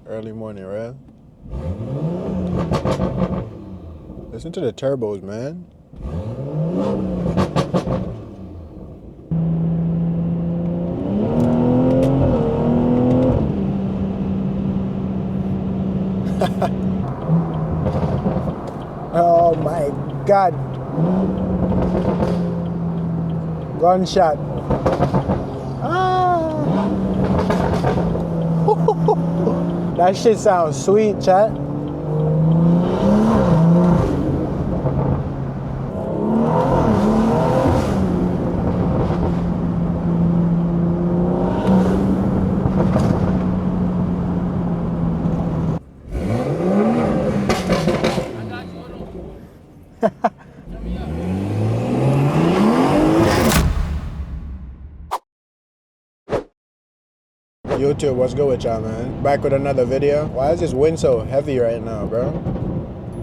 Early morning, right? Listen to the turbos, man. Oh my God. Gunshot. Ah. That shit sounds sweet, chat. YouTube, what's good with y'all, man? Back with another video. Why is this wind so heavy right now, bro?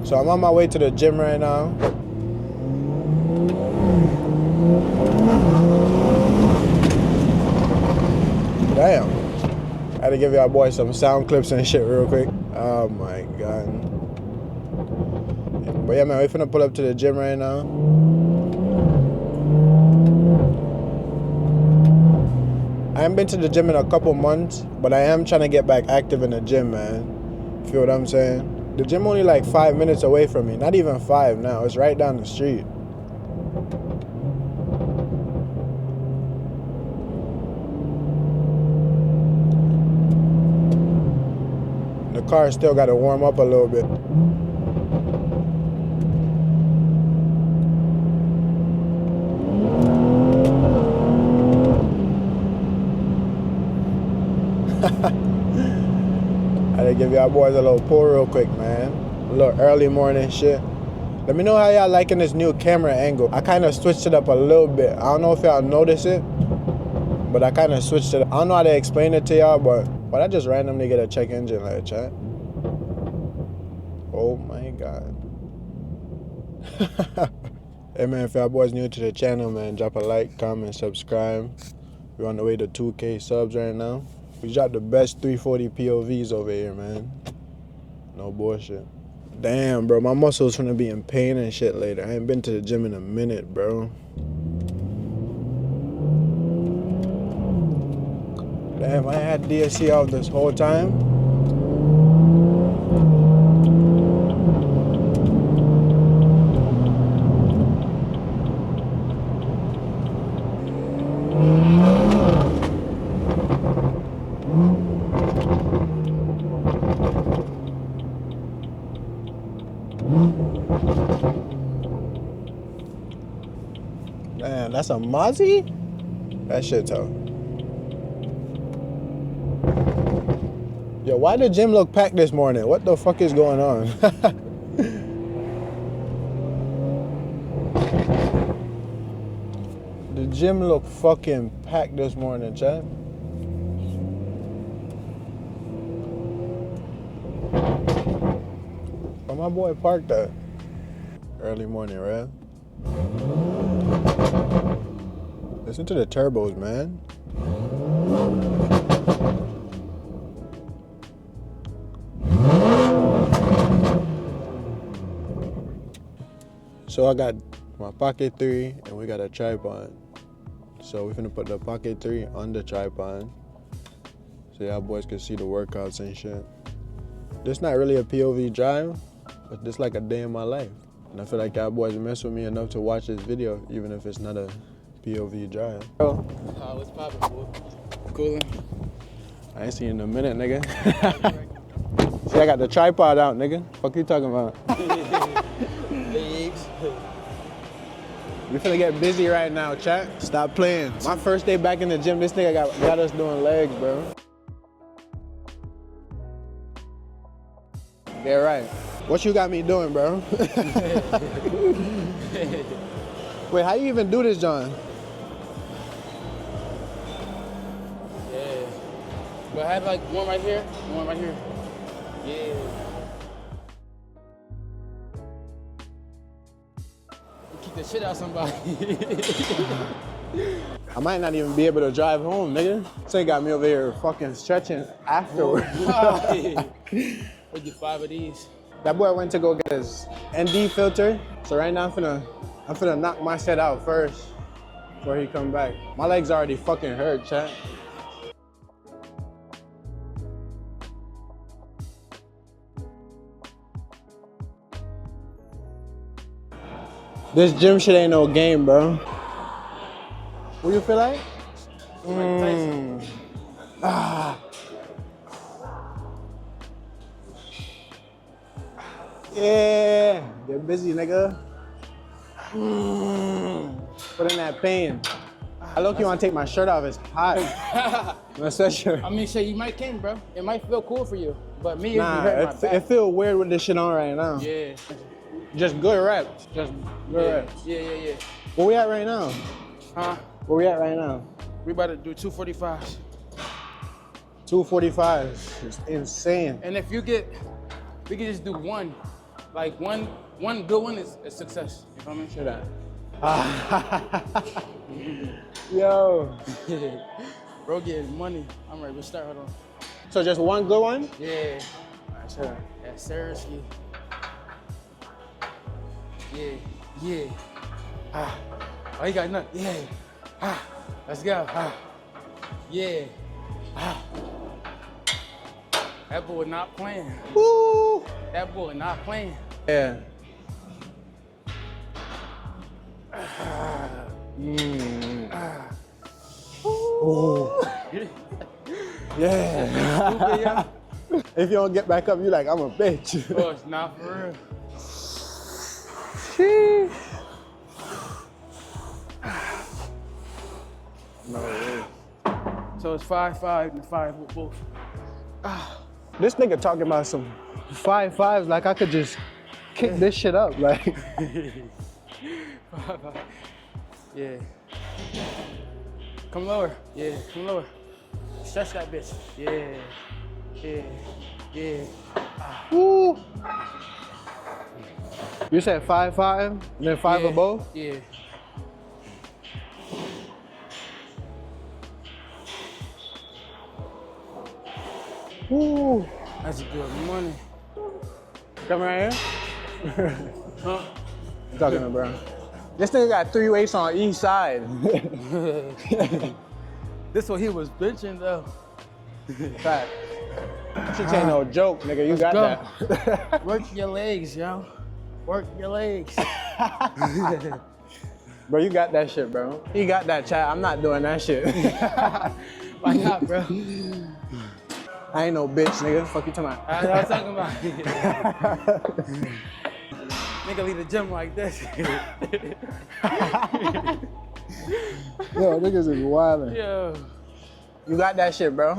So I'm on my way to the gym right now. Damn. I had to give y'all boys some sound clips and shit real quick. Oh my God. But yeah, man, we finna pull up to the gym right now. I haven't been to the gym in a couple months, but I am trying to get back active in the gym, man. Feel what I'm saying? The gym only like 5 minutes away from me. Not even 5 now. It's right down the street. The car still got to warm up a little bit. I had to give y'all boys a little pull real quick, man. A little early morning shit. Let me know how y'all liking this new camera angle. I kind of switched it up a little bit. I don't know if y'all notice it, but I kind of switched it up. I don't know how to explain it to y'all, but I just randomly get a check engine light, chat. Oh my God. Hey man, if y'all boys new to the channel, man, drop a like, comment, subscribe. We're on the way to 2K subs right now. We dropped the best 340 POVs over here, man. No bullshit. Damn, bro, my muscles finna be in pain and shit later. I ain't been to the gym in a minute, bro. Damn, I had DSC out this whole time. Damn, that's a Mozzie? That shit tough. Yo, why the gym look packed this morning? What the fuck is going on? The gym look fucking packed this morning, chat. Where my boy parked at? Early morning, right? Listen to the turbos, man. So I got my Pocket 3 and we got a tripod. So we're finna put the Pocket 3 on the tripod so y'all boys can see the workouts and shit. This not really a POV drive, but this like a day in my life. And I feel like y'all boys mess with me enough to watch this video, even if it's not a POV drive. What's poppin', boy? Coolin'? I ain't seen you in a minute, nigga. See, I got the tripod out, nigga. Fuck you talking about? Legs. We finna get busy right now, chat. Stop playing. My first day back in the gym, this nigga got us doing legs, bro. Yeah, right. What you got me doing, bro? Wait, how you even do this, John? Yeah. But I have like one right here, one right here. Yeah. Kick the shit out of somebody. I might not even be able to drive home, nigga. This ain't got me over here fucking stretching afterwards. We'll get 5 of these. That boy went to go get his ND filter. So right now I'm finna knock my shit out first before he come back. My legs already fucking hurt, chat. This gym shit ain't no game, bro. What you feel like? Yeah, get busy, nigga. Put in that pain. I look, you wanna take my shirt off, it's hot. That's that shirt. I mean, shit, you might can, bro. It might feel cool for you, but me, Nah, it feel weird with this shit on right now. Yeah. Just good reps. Just good reps. Yeah. Where we at right now? Huh? Where we at right now? We about to do 245s. 245s. It's insane. And if you get, we can just do one. Like one good one is a success. You feel me? Shut up. Yo. Bro getting money. I'm ready to start. Hold on. So just one good one? Yeah. Alright, sure. Yeah, seriously. Yeah. Oh, you got nothing. Yeah. Let's go. Yeah. That boy not playing. Woo! That boy not playing. Yeah. Ooh. Yeah. If you don't get back up, you like, I'm a bitch. Oh, it's not for real. Sheesh. No, it is. So it's 5-5 and 5 with both. This nigga talking about some 5-5s like I could just kick this shit up. Like, 5-5. Yeah. Come lower. Yeah, come lower. Stretch that bitch. Yeah. woo. You said 5-5 and then 5 of both? Yeah. Woo. That's good money. Come right here. Huh? I'm talking to bro. This nigga got 3 weights on each side. This what he was benching though. Fact. Shit ain't no joke, nigga. You got that. Work your legs, yo. Work your legs. Bro, you got that shit, bro. He got that, chat. I'm not doing that shit. Why not, bro? I ain't no bitch, nigga. Fuck you talking about. That's what I'm talking about. Nigga leave the gym like this. Yo, niggas is wildin'. Yo. You got that shit, bro.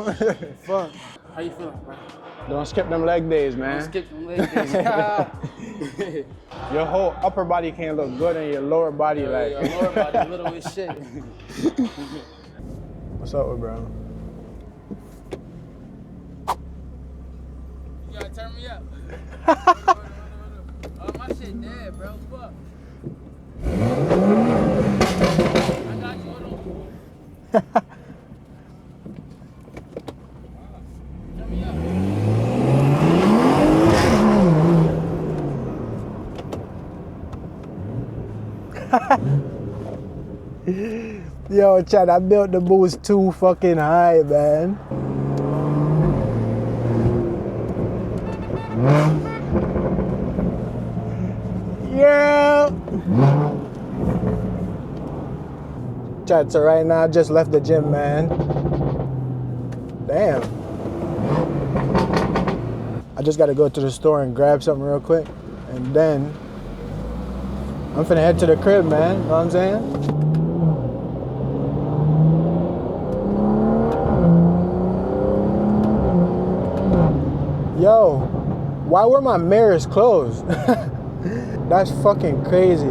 Fuck. How you feeling, bro? Don't skip them leg days, man. Don't skip them leg days. Your whole upper body can't look good and your lower body like. Your lower body little as shit. What's up with bro? You gotta turn me up. Oh, my shit dead, bro. Fuck. I got you. Hold on. Turn me up. Yo, Chad, I built the boost too fucking high, man. Yeah. Chad, so right now I just left the gym, man. Damn. I just gotta go to the store and grab something real quick, and then I'm finna head to the crib, man. You know what I'm saying? Yo, why were my mirrors closed? That's fucking crazy.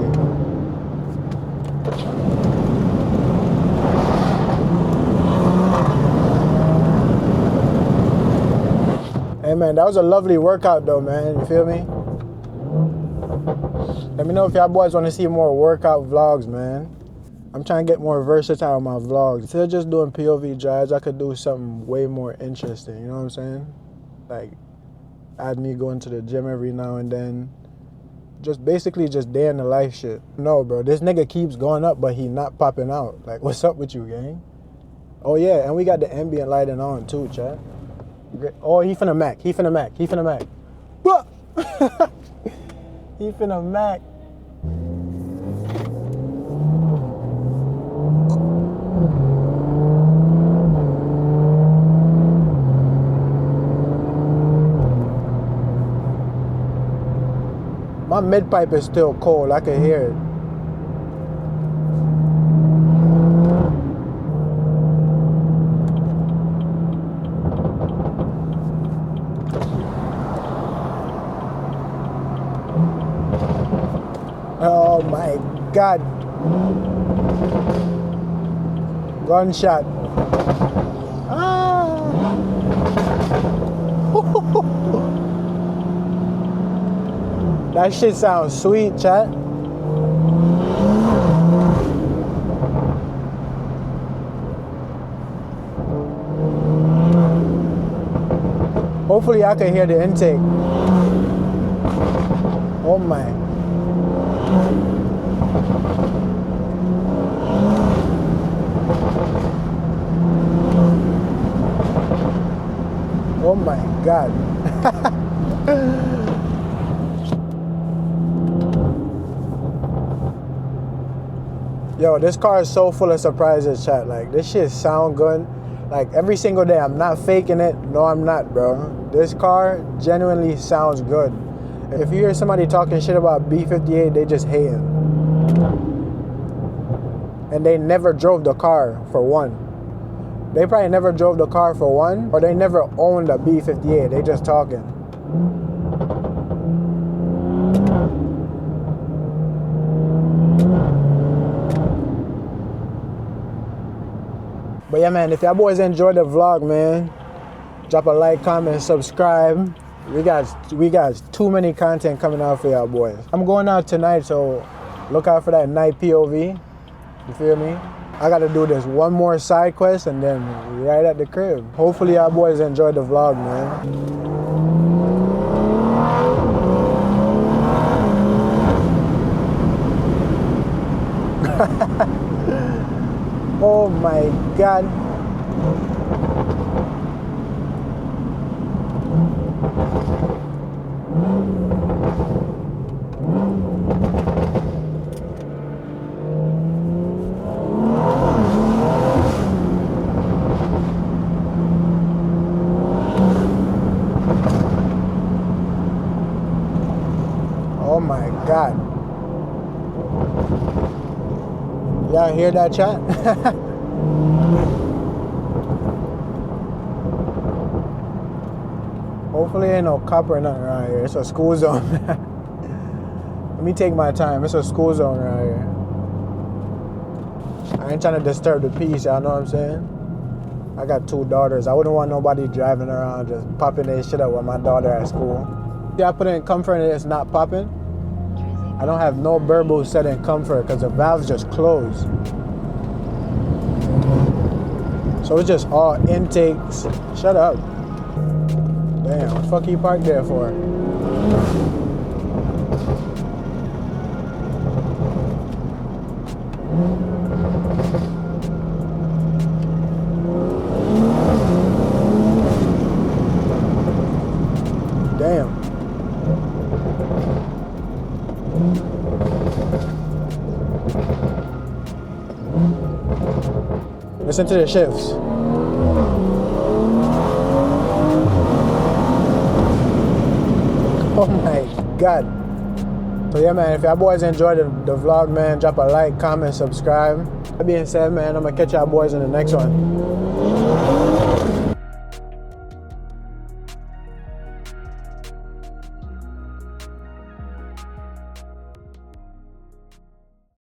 Hey man, that was a lovely workout though, man. You feel me? Let me know if y'all boys want to see more workout vlogs, man. I'm trying to get more versatile in my vlogs. Instead of just doing POV drives, I could do something way more interesting, you know what I'm saying? Like, add me going to the gym every now and then. Just basically just day in the life shit. No, bro, this nigga keeps going up, but he not popping out. Like, what's up with you, gang? Oh, yeah, and we got the ambient lighting on, too, chat. Oh, he finna mac. He finna mac. He finna mac. He finna mac. My mid pipe is still cold. I can hear it. Oh my God. Gunshot. Ah. That shit sounds sweet, chat. Hopefully I can hear the intake. Oh my. Oh my God. Yo, this car is so full of surprises, chat. Like, this shit sound good. Like, every single day, I'm not faking it. No, I'm not, bro. This car genuinely sounds good. If you hear somebody talking shit about B58, they just hating. And they never drove the car, for one. They probably never drove the car, for one, or they never owned a B58. They just talking. But yeah, man, if y'all boys enjoyed the vlog, man, drop a like, comment, subscribe. We got too many content coming out for y'all boys. I'm going out tonight, so look out for that night POV. You feel me? I gotta do this one more side quest and then right at the crib. Hopefully y'all boys enjoyed the vlog, man. Oh my God. Oh my God. Y'all hear that, chat? Hopefully ain't no cop or nothing around here. It's a school zone. Let me take my time. It's a school zone around here. I ain't trying to disturb the peace, y'all know what I'm saying? I got 2 daughters. I wouldn't want nobody driving around just popping their shit up with my daughter at school. See, I put it in comfort and it's not popping. I don't have no burble set in comfort because the valves just closed. So it's just all intakes. Shut up. Damn, what the fuck you parked there for? Damn. Listen to the shifts. Oh my God. So yeah, man, if y'all boys enjoyed the vlog, man, drop a like, comment, subscribe. That being said, man, I'm gonna catch y'all boys in the next one.